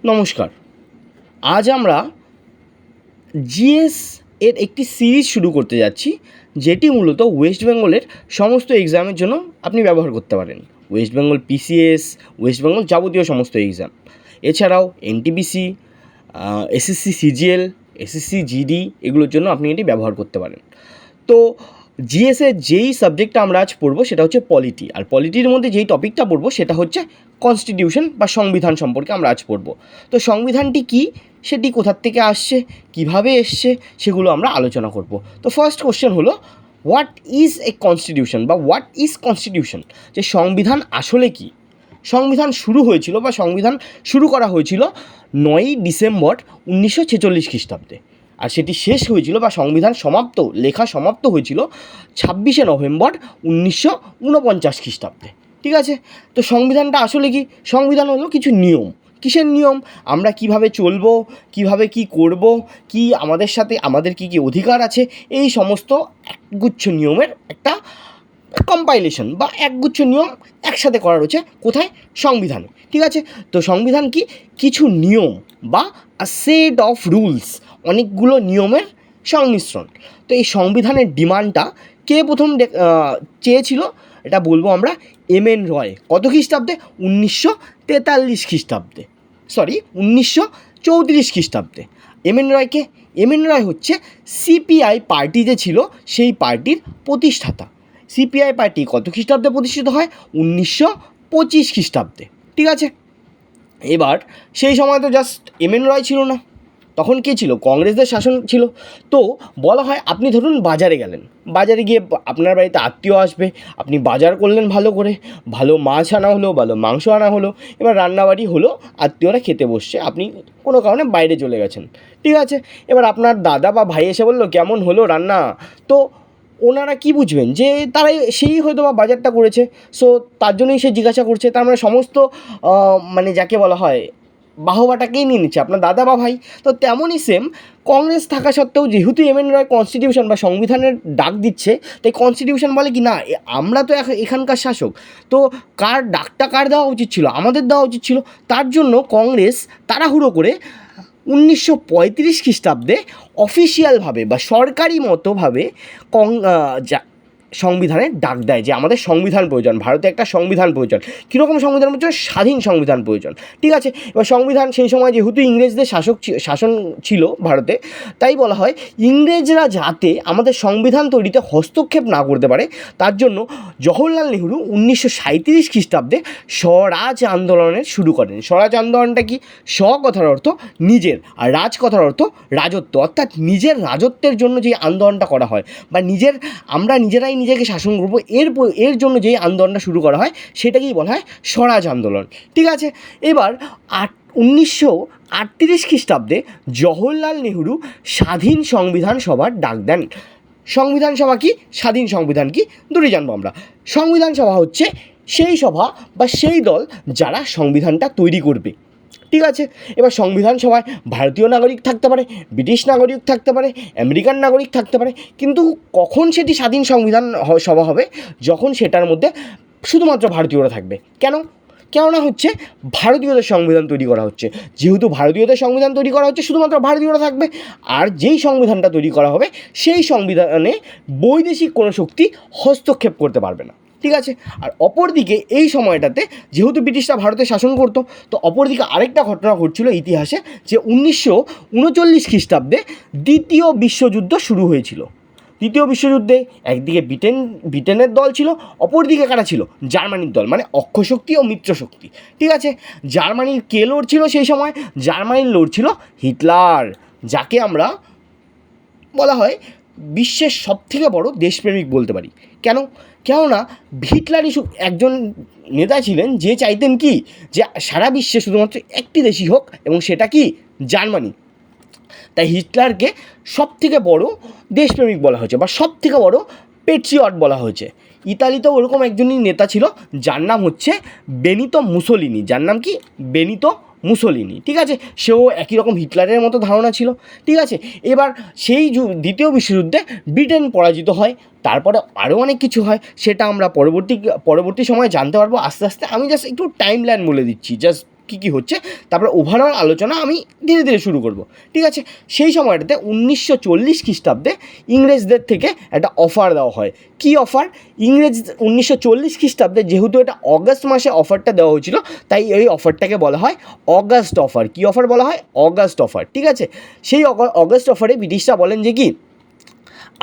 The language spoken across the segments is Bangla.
নমস্কার। আজ আমরা জিএস এর একটি সিরিজ শুরু করতে যাচ্ছি, যেটি মূলত ওয়েস্ট বেঙ্গলের সমস্ত এক্সামের জন্য আপনি ব্যবহার করতে পারেন। West Bengal PCS, West Bengal যাবতীয় সমস্ত এক্সাম, এছাড়াও NTPC, SSC CGL, SSC GD, এগুলোর জন্য আপনি এটি ব্যবহার করতে পারেন। তো জিএসের যেই সাবজেক্টটা আমরা আজ পড়বো সেটা হচ্ছে পলিটি, আর পলিটির মধ্যে যেই টপিকটা পড়বো সেটা হচ্ছে কনস্টিটিউশন বা সংবিধান সম্পর্কে আমরা আজ পড়বো। তো সংবিধানটি কী, সেটি কোথার থেকে আসছে, কিভাবে এসছে, সেগুলো আমরা আলোচনা করব। তো ফার্স্ট কোশ্চেন হলো, হোয়াট ইজ এ কনস্টিটিউশন বা হোয়াট ইজ কনস্টিটিউশন, যে সংবিধান আসলে কি। সংবিধান শুরু হয়েছিল বা সংবিধান শুরু করা হয়েছিল 9ই ডিসেম্বর 1946 খ্রিস্টাব্দে, আর সেটি শেষ হয়েছিল বা সংবিধান লেখা সমাপ্ত হয়েছিল 26শে নভেম্বর 1949 খ্রিস্টাব্দে। ঠিক আছে, তো সংবিধানটা আসলে কি? সংবিধান হলো কিছু নিয়ম। কিসের নিয়ম? আমরা কিভাবে চলবো, কিভাবে কি করব, কি আমাদের সাথে আমাদের কি কি অধিকার আছে, এই সমস্ত একগুচ্ছ নিয়মের একটা কম্পাইলেশন বা একগুচ্ছ নিয়ম একসাথে করা রয়েছে কোথায়? সংবিধানে। ঠিক আছে, তো সংবিধান কি? কিছু নিয়ম বা আ সেট অফ রুলস, অনেকগুলো নিয়মের সংমিশ্রণ। তো এই সংবিধানের ডিমান্ডটা কে প্রথম চেয়েছিল? এটা বলবো আমরা এমএন রয়। কত খ্রিস্টাব্দে? 1943 খ্রিস্টাব্দে, সরি 1934 খ্রিস্টাব্দে। এমএন রয়কে? এমএন রয় হচ্ছে সিপিআই পার্টি যে ছিল সেই পার্টির প্রতিষ্ঠাতা। সিপিআই পার্টি কত খ্রিস্টাব্দে প্রতিষ্ঠিত হয়? 1925 খ্রিস্টাব্দে। ঠিক আছে, এবার সেই সময় তো জাস্ট এমএন রয় ছিল না, তখন কে ছিল? কংগ্রেসদের শাসন ছিল। তো বলা হয়, আপনি ধরুন বাজারে গেলেন, বাজারে গিয়ে আপনার বাড়িতে আত্মীয় আসবে, আপনি বাজার করলেন ভালো করে, ভালো মাছ আনা হলো, ভালো মাংস আনা হলো, এবার রান্নাবাড়ি হলো, আত্মীয়রা খেতে বসছে, আপনি কোনো কারণে বাইরে চলে গেছেন। ঠিক আছে, এবার আপনার দাদা বা ভাই এসে বললো, কেমন হলো রান্না? তো ওনারা কি বুঝবেন যে তারাই সেই হয়তো বা বাজারটা করেছে, সো তার জন্যই সে জিজ্ঞাসা করছে, তার মানে সমস্ত মানে যাকে বলা হয় বাহবাটাকেই নিয়ে নিচ্ছে আপনার দাদা বা ভাই। তো তেমনই সেম, কংগ্রেস থাকা সত্ত্বেও যেহেতু এমএন রয় কনস্টিটিউশন বা সংবিধানের ডাক দিচ্ছে, তাই কনস্টিটিউশন বলে কি না, আমরা তো এখানকার শাসক, তো ডাকটা কার দেওয়া উচিত ছিল? আমাদের দেওয়া উচিত ছিল। তার জন্য কংগ্রেস তাড়াহুড়ো করে 1935 খ্রিস্টাব্দে অফিসিয়ালভাবে বা সরকারি মতোভাবে সংবিধানের ডাক দেয় যে আমাদের সংবিধান প্রয়োজন, ভারতে একটা সংবিধান প্রয়োজন। কীরকম সংবিধান প্রয়োজন? স্বাধীন সংবিধান প্রয়োজন। ঠিক আছে, এবার সংবিধান সেই সময় যেহেতু ইংরেজদের শাসন ছিল ভারতে, তাই বলা হয় ইংরেজরা যাতে আমাদের সংবিধান তৈরিতে হস্তক্ষেপ না করতে পারে, তার জন্য জওহরলাল নেহরু 1937 খ্রিস্টাব্দে স্বরাজ আন্দোলনের শুরু করেন। স্বরাজ আন্দোলনটা কি? স্ব কথার অর্থ নিজের, আর রাজ কথার অর্থ রাজত্ব, অর্থাৎ নিজের রাজত্বের জন্য যে আন্দোলনটা করা হয় বা আমরা নিজেরাই নিজেকে শাসন করবো, এর জন্য যেই আন্দোলনটা শুরু করা হয় সেটাকেই বলা হয় স্বরাজ আন্দোলন। ঠিক আছে, এবার 1938 খ্রিস্টাব্দে জওহরলাল নেহরু স্বাধীন সংবিধান সভার ডাক দেন। সংবিধান সভা কি, স্বাধীন সংবিধান কি, দূরে জানবো আমরা। সংবিধান সভা হচ্ছে সেই সভা বা সেই দল যারা সংবিধানটা তৈরি করবে। ঠিক আছে, এবার সংবিধান সভায় ভারতীয় নাগরিক থাকতে পারে, ব্রিটিশ নাগরিক থাকতে পারে, আমেরিকান নাগরিক থাকতে পারে, কিন্তু কখন সেটি স্বাধীন সংবিধান সভা হবে? যখন সেটার মধ্যে শুধুমাত্র ভারতীয়রা থাকবে। কেননা হচ্ছে ভারতীয়দের সংবিধান তৈরি করা হচ্ছে, যেহেতু ভারতীয়দের সংবিধান তৈরি করা হচ্ছে, শুধুমাত্র ভারতীয়রা থাকবে। আর যেই সংবিধানটা তৈরি করা হবে সেই সংবিধানে বৈদেশিক কোনো শক্তি হস্তক্ষেপ করতে পারবে না। ঠিক আছে, আর অপরদিকে এই সময়টাতে যেহেতু ব্রিটিশরা ভারতে শাসন করতো, তো অপরদিকে আরেকটা ঘটনা ঘটছিল ইতিহাসে, যে 1939 খ্রিস্টাব্দে দ্বিতীয় বিশ্বযুদ্ধ শুরু হয়েছিল। দ্বিতীয় বিশ্বযুদ্ধে একদিকে ব্রিটেনের দল ছিল, অপরদিকে কারা ছিল? জার্মানির দল, মানে অক্ষশক্তি ও মিত্রশক্তি। ঠিক আছে, জার্মানির কে লড়ছিল সেই সময়? জার্মানির লড়ছিল হিটলার, যাকে আমরা বলা হয় বিশ্বের সবথেকে বড় দেশপ্রেমিক বলতে পারি। কেননা হিটলারই একজন নেতা ছিলেন যে চাইতেন কি, যে সারা বিশ্বে শুধুমাত্র একটি দেশই হোক, এবং সেটা কি? জার্মানি। তাই হিটলারকে সবথেকে বড় দেশপ্রেমিক বলা হয়েছে বা সবথেকে বড় পেট্রিয়ট বলা হয়েছে। ইতালিতেও ওরকম একজনই নেতা ছিল, যার নাম হচ্ছে বেনিতো মুসোলিনি। যার নাম কি? Benito Mussolini. ঠিক আছে, সেও একই রকম হিটলারের মতো ধারণা ছিল। ঠিক আছে, এবার সেই দ্বিতীয় বিশ্বযুদ্ধে ব্রিটেন পরাজিত হয়, তারপরে আরও অনেক কিছু হয়, সেটা আমরা পরবর্তী সময়ে জানতে পারবো আস্তে আস্তে। আমি জাস্ট একটু টাইম লাইন বলে দিচ্ছি, জাস্ট কী হচ্ছে, তারপরে ওভারঅল আলোচনা আমি ধীরে ধীরে শুরু করব, ঠিক আছে। সেই সময়টাতে 1940 খ্রিস্টাব্দে ইংরেজদের থেকে একটা অফার দেওয়া হয়। কী অফার? 1940 খ্রিস্টাব্দে যেহেতু এটা অগাস্ট মাসে অফারটা দেওয়া হয়েছিল, তাই এই অফারটাকে বলা হয় অগাস্ট অফার। কী অফার বলা হয়? অগাস্ট অফার, ঠিক আছে। সেই অগাস্ট অফারে ব্রিটিশরা বলেন যে কি,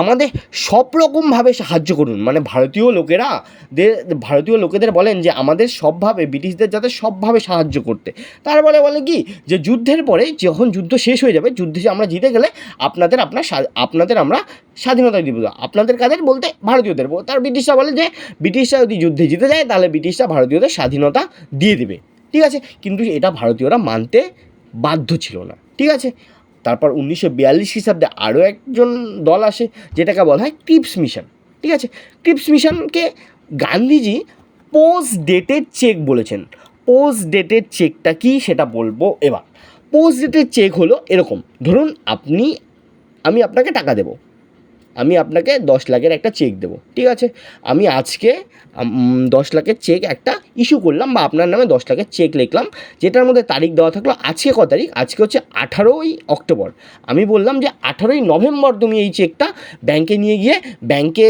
আমাদের সব রকমভাবে সাহায্য করুন, মানে ভারতীয় লোকেদের বলেন যে আমাদের সবভাবে, ব্রিটিশদের যাতে সবভাবে সাহায্য করতে। তারপরে বলে কি, যে যুদ্ধের পরে যখন যুদ্ধ শেষ হয়ে যাবে, যুদ্ধে আমরা জিতে গেলে আপনাদের আমরা স্বাধীনতা দিব। আপনাদের কাদের বলতে? ভারতীয়দের। তার ব্রিটিশরা বলে যে ব্রিটিশরা যদি যুদ্ধে জিতে যায় তাহলে ব্রিটিশরা ভারতীয়দের স্বাধীনতা দিয়ে দেবে, ঠিক আছে। কিন্তু এটা ভারতীয়রা মানতে বাধ্য ছিল না, ঠিক আছে। তারপর 1942 খ্রিস্টাব্দে আরও একজন দল আসে, যেটাকে বলা হয় ক্রিপস মিশন, ঠিক আছে। ক্রিপস মিশনকে গান্ধীজি পোস্ট ডেটেড চেক বলেছেন। পোস্ট ডেটেড চেকটা কি সেটা বলবো এবার। পোস্ট ডেটেড চেক হলো এরকম, ধরুন আমি আপনাকে টাকা দেবো, আমি আপনাকে 10 লাখের একটা চেক দেবো, ঠিক আছে। আমি আজকে 10 লাখের চেক একটা ইস্যু করলাম, বা আপনার নামে 10 লাখের চেক লিখলাম, যেটার মধ্যে তারিখ দেওয়া থাকলো আজকে ক তারিখ, আজকে হচ্ছে 18ই অক্টোবর। আমি বললাম যে 18ই নভেম্বর তুমি এই চেকটা ব্যাংকে নিয়ে গিয়ে ব্যাংকে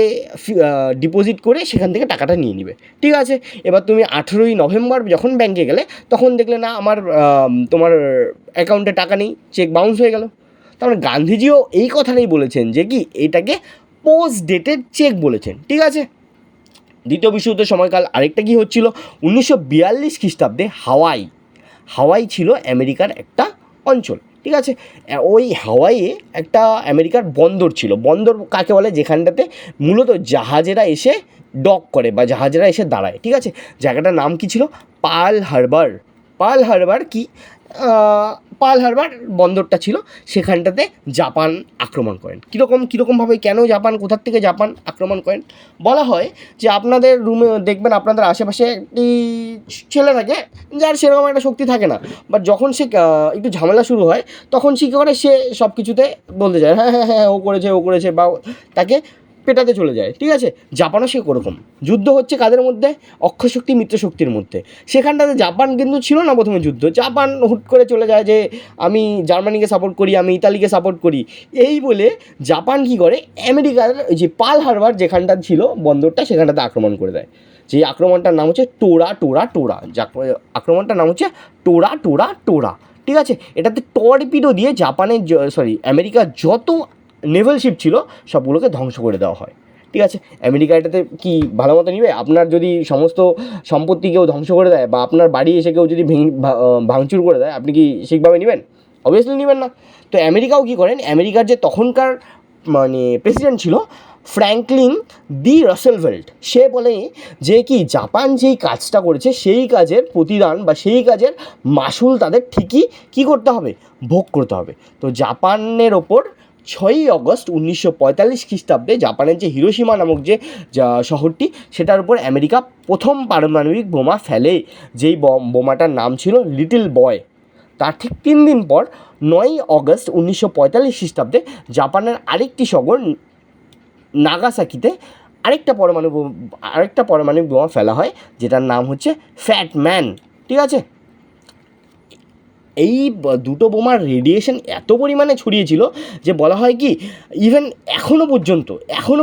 ডিপোজিট করে সেখান থেকে টাকাটা নিয়ে নিবে, ঠিক আছে। এবার তুমি 18ই নভেম্বর যখন ব্যাংকে গেলে, তখন দেখলে না আমার তোমার অ্যাকাউন্টে টাকা নেই, চেক বাউন্স হয়ে গেল। তারপরে গান্ধীজিও এই কথাটাই বলেছেন যে কি, এটাকে পোস্ট ডেটেড চেক বলেছেন, ঠিক আছে। দ্বিতীয় বিশ্বযুদ্ধের সময়কাল আরেকটা কি হচ্ছিল, 1942 খ্রিস্টাব্দে হাওয়াই ছিল আমেরিকার একটা অঞ্চল, ঠিক আছে। ওই হাওয়াইয়ে একটা আমেরিকার বন্দর ছিল। বন্দর কাকে বলে? যেখানটাতে মূলত জাহাজেরা এসে ডক করে বা জাহাজেরা এসে দাঁড়ায়, ঠিক আছে। জায়গাটার নাম কি ছিল? পার্ল হারবার কি পার্ল হারবার বন্দরটা ছিল, সেখানটাতে জাপান আক্রমণ করেন। কীরকমভাবে, কেন জাপান, কোথার থেকে জাপান আক্রমণ করেন? বলা হয় যে আপনাদের রুমে দেখবেন, আপনাদের আশেপাশে একটি ছেলে থাকে যার সেরকম একটা শক্তি থাকে না, বাট যখন সে একটু ঝামেলা শুরু হয়, তখন সে কী করে, সে সব কিছুতে বলতে যায় হ্যাঁ হ্যাঁ হ্যাঁ ও করেছে, বা তাকে পেটাতে চলে যায়, ঠিক আছে। জাপানও সে ওরকম। যুদ্ধ হচ্ছে কাদের মধ্যে? অক্ষশক্তি মিত্রশক্তির মধ্যে। সেখানটাতে জাপান কিন্তু ছিল না প্রথমে যুদ্ধ। জাপান হুট করে চলে যায় যে আমি জার্মানিকে সাপোর্ট করি, আমি ইতালিকে সাপোর্ট করি, এই বলে জাপান কী করে, আমেরিকার যে পার্ল হারবার যেখানটা ছিল বন্দরটা, সেখানটাতে আক্রমণ করে দেয়। যেই আক্রমণটার নাম হচ্ছে টোরা, আক্রমণটার নাম হচ্ছে টোরা, ঠিক আছে। এটাতে টর্পিডো দিয়ে আমেরিকার যত নেভাল শিপ ছিল সবগুলোকে ধ্বংস করে দেওয়া হয়, ঠিক আছে। আমেরিকা এটাতে কি ভালো মতো নিবে? আপনার যদি সমস্ত সম্পত্তি কেউ ধ্বংস করে দেয়, বা আপনার বাড়ি এসে কেউ যদি ভাঙচুর করে দেয়, আপনি কি ঠিকভাবে নেবেন? অবভিয়াসলি নেবেন না। তো আমেরিকাও কী করেন, আমেরিকার যে তখনকার মানে প্রেসিডেন্ট ছিল ফ্র্যাঙ্কলিন ডি রুজভেল্ট, সে বলে যে কি, জাপান যেই কাজটা করেছে সেই কাজের প্রতিদান বা সেই কাজের মাসুল তাদের ঠিকই কী করতে হবে, ভোগ করতে হবে। তো জাপানের ওপর 6ই অগস্ট 1945 খ্রিস্টাব্দে জাপানের যে হিরোশিমা নামক যে শহরটি, সেটার উপর আমেরিকা প্রথম পারমাণবিক বোমা ফেলে, যেই বোমাটার নাম ছিল লিটল বয়। তার ঠিক 3 দিন পর 9ই অগস্ট 1945 খ্রিস্টাব্দে জাপানের আরেকটি শহর নাগাসাকিতে আরেকটা পারমাণবিক বোমা ফেলা হয়, যেটার নাম হচ্ছে ফ্যাট ম্যান, ঠিক আছে। এই দুটো বোমার রেডিয়েশন এত পরিমাণে ছড়িয়েছিল যে বলা হয় কি, ইভেন এখনও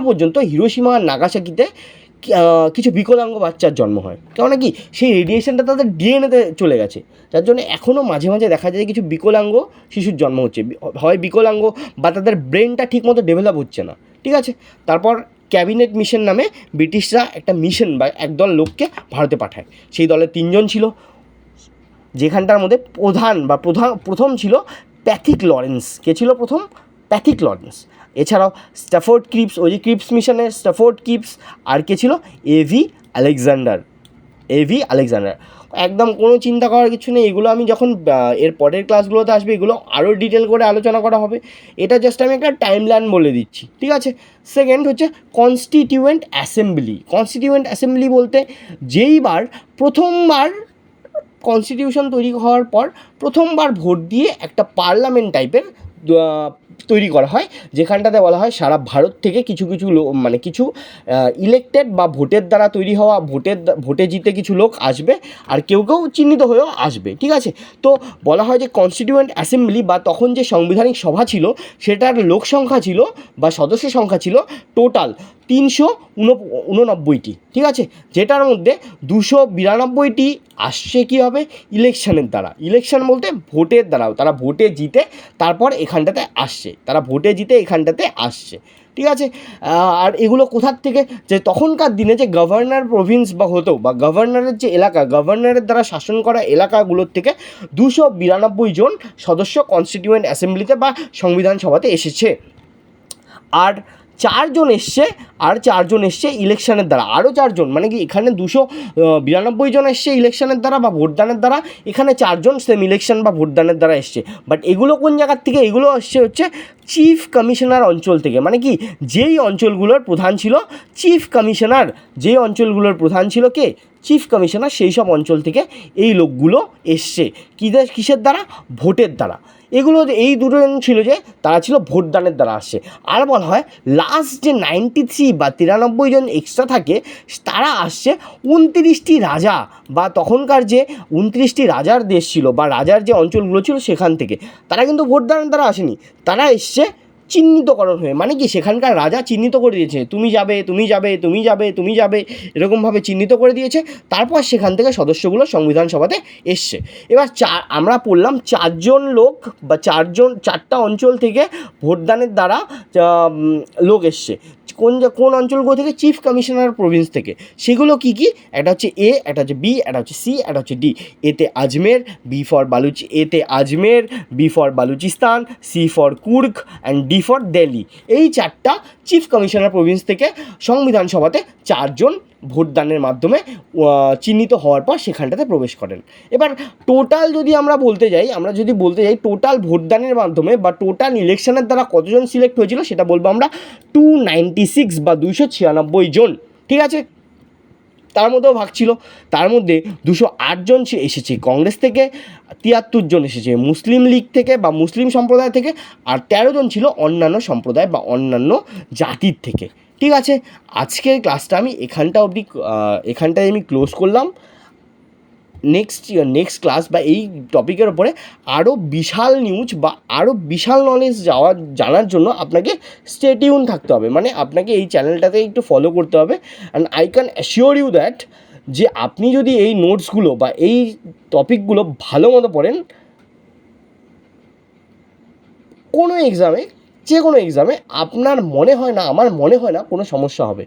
পর্যন্ত হিরোশিমা আর নাগাসাকিতে কিছু বিকলাঙ্গ বাচ্চার জন্ম হয়। কেননা কি, সেই রেডিয়েশনটা তাদের ডিএনএতে চলে গেছে, যার জন্য এখনও মাঝে মাঝে দেখা যায় কিছু বিকলাঙ্গ শিশুর জন্ম হচ্ছে, হয় বিকলাঙ্গ বা তাদের ব্রেনটা ঠিকমতো ডেভেলপ হচ্ছে না, ঠিক আছে। তারপর ক্যাবিনেট মিশন নামে ব্রিটিশরা একটা মিশন বা একদল লোককে ভারতে পাঠায়। সেই দলে 3 জন ছিল, যেখানটার মধ্যে প্রথম ছিল প্যাথিক লরেন্স। কে ছিল প্রথম? Pethick Lawrence. এছাড়াও স্ট্যাফোর্ড ক্রিপস, ওই যে ক্রিপস মিশনের স্ট্যাফোর্ড ক্রিপস। আর কে ছিল? A V Alexander. একদম কোনো চিন্তা করার কিছু নেই, এগুলো আমি যখন এর পরের ক্লাসগুলোতে আসবে এগুলো আরও ডিটেল করে আলোচনা করা হবে। এটা জাস্ট আমি একটা টাইমলাইন বলে দিচ্ছি, ঠিক আছে। সেকেন্ড হচ্ছে কনস্টিটিউয়েন্ট অ্যাসেম্বলি বলতে প্রথমবার কনস্টিটিউশন তৈরি হওয়ার পর প্রথমবার ভোট দিয়ে একটা পার্লামেন্ট টাইপের তৈরি করা হয়, যেখানটাতে বলা হয় সারা ভারত থেকে কিছু কিছু মানে কিছু ইলেক্টেড বা ভোটের দ্বারা তৈরি হওয়া ভোটে জিতে কিছু লোক আসবে, আর কেউ কেউ চিহ্নিত হয়েও আসবে, ঠিক আছে। তো বলা হয় যে কনস্টিটিউয়েন্ট অ্যাসেম্বলি বা তখন যে সাংবিধানিক সভা ছিল সেটার লোক সংখ্যা ছিল বা সদস্য সংখ্যা ছিল টোটাল 389টি, ঠিক আছে, যেটার মধ্যে 292টি আসছে কী হবে ইলেকশনের দ্বারা। ইলেকশন বলতে ভোটের দ্বারাও, তারা ভোটে জিতে তারপর এখানটাতে আসছে, তারা ভোটে জিতে এখানটাতে আসছে, ঠিক আছে। আর এগুলো কোথার থেকে, যে তখনকার দিনে যে গভর্নর প্রভিন্স বা হতো বা গভর্নরের যে এলাকা, গভর্নরের দ্বারা শাসন করা এলাকাগুলোর থেকে 292 জন সদস্য কনস্টিটিউয়েন্ট অ্যাসেম্বলিতে বা সংবিধান সভাতে এসেছে। আর চারজন এসছে ইলেকশনের দ্বারা, আরও 4 জন, মানে কি এখানে 292 জন এসছে ইলেকশনের দ্বারা বা ভোটদানের দ্বারা, এখানে 4 জন সেম ইলেকশন বা ভোটদানের দ্বারা এসছে। বাট এগুলো কোন জায়গার থেকে, এগুলো আসছে হচ্ছে চিফ কমিশনার অঞ্চল থেকে, মানে কি যেই অঞ্চলগুলোর প্রধান ছিল চিফ কমিশনার, যেই অঞ্চলগুলোর প্রধান ছিল কে, চিফ কমিশনার, সেই সব অঞ্চল থেকে এই লোকগুলো এসছে কিসের দ্বারা, ভোটের দ্বারা। এগুলো এই দুজন ছিল যে তারা ছিল ভোটদানের দ্বারা আসছে। আর বলা হয় লাস্ট যে 93 বা 93 জন এক্সট্রা থাকে তারা আসছে 29টি রাজা বা তখনকার যে 29টি রাজার দেশ ছিল বা রাজার যে অঞ্চলগুলো ছিল সেখান থেকে। তারা কিন্তু ভোটদানের দ্বারা আসেনি, তারা এসছে চিহ্নিতকরণ হয়ে, মানে কি সেখানকার রাজা চিহ্নিত করে দিয়েছে তুমি যাবে তুমি যাবে তুমি যাবে তুমি যাবে, এরকমভাবে চিহ্নিত করে দিয়েছে, তারপর সেখান থেকে সদস্যগুলো সংবিধান সভাতে এসছে। এবার আমরা পড়লাম 4 জন লোক বা 4টা অঞ্চল থেকে ভোটদানের দ্বারা লোক এসছে। কোন অঞ্চলগুলো থেকে, চিফ কমিশনার প্রভিন্স থেকে। সেগুলো কি কি, একটা হচ্ছে এ, একটা হচ্ছে বি, একটা হচ্ছে সি, একটা হচ্ছে ডি। এতে Ajmer, B for Baluchistan, C for Coorg and D for Delhi. এই 4টা চিফ কমিশনার প্রভিন্স থেকে সংবিধান সভাতে 4 জন ভোটদানের মাধ্যমে চিহ্নিত হওয়ার পর সেখানটাতে প্রবেশ করেন। এবার টোটাল যদি আমরা বলতে যাই টোটাল ভোটদানের মাধ্যমে বা টোটাল ইলেকশনের দ্বারা কতজন সিলেক্ট হয়েছিল সেটা বলবো আমরা 296 বা 296 জন, ঠিক আছে। তার মধ্যেও ভাগ ছিল, তার মধ্যে 208 জন এসেছে কংগ্রেস থেকে, 73 জন এসেছে মুসলিম লীগ থেকে বা মুসলিম সম্প্রদায় থেকে, আর 13 জন ছিল অন্যান্য সম্প্রদায় বা অন্যান্য জাতির থেকে, ঠিক আছে। আজকের ক্লাসটা আমি এখানটায় আমি ক্লোজ করলাম। নেক্সট ক্লাস বা এই টপিকের ওপরে আরও বিশাল নিউজ বা আরও বিশাল নলেজ জানার জন্য আপনাকে স্টে টিউন থাকতে হবে, মানে আপনাকে এই চ্যানেলটাতে একটু ফলো করতে হবে। And I can assure you that যে আপনি যদি এই নোটসগুলো বা এই টপিকগুলো ভালো মতো পড়েন, যে কোনো এক্সামে আমার মনে হয় না কোনো সমস্যা হবে।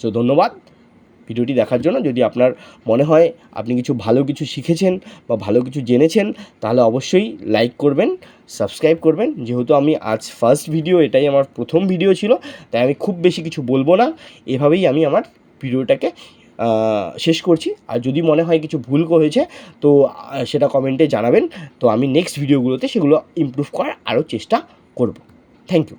সো ধন্যবাদ ভিডিওটি দেখার জন্য। যদি আপনার মনে হয় আপনি ভালো কিছু শিখেছেন বা ভালো কিছু জেনেছেন তাহলে অবশ্যই লাইক করবেন, সাবস্ক্রাইব করবেন। যেহেতু আমি আজ ফার্স্ট ভিডিও, এটাই আমার প্রথম ভিডিও ছিল, তাই আমি খুব বেশি কিছু বলবো না, এভাবেই আমি আমার ভিডিওটাকে শেষ করছি। আর যদি মনে হয় কিছু ভুল হয়েছে তো সেটা কমেন্টে জানাবেন, তো আমি নেক্সট ভিডিওগুলোতে সেগুলো ইমপ্রুভ করার আরও চেষ্টা করব। Thank you.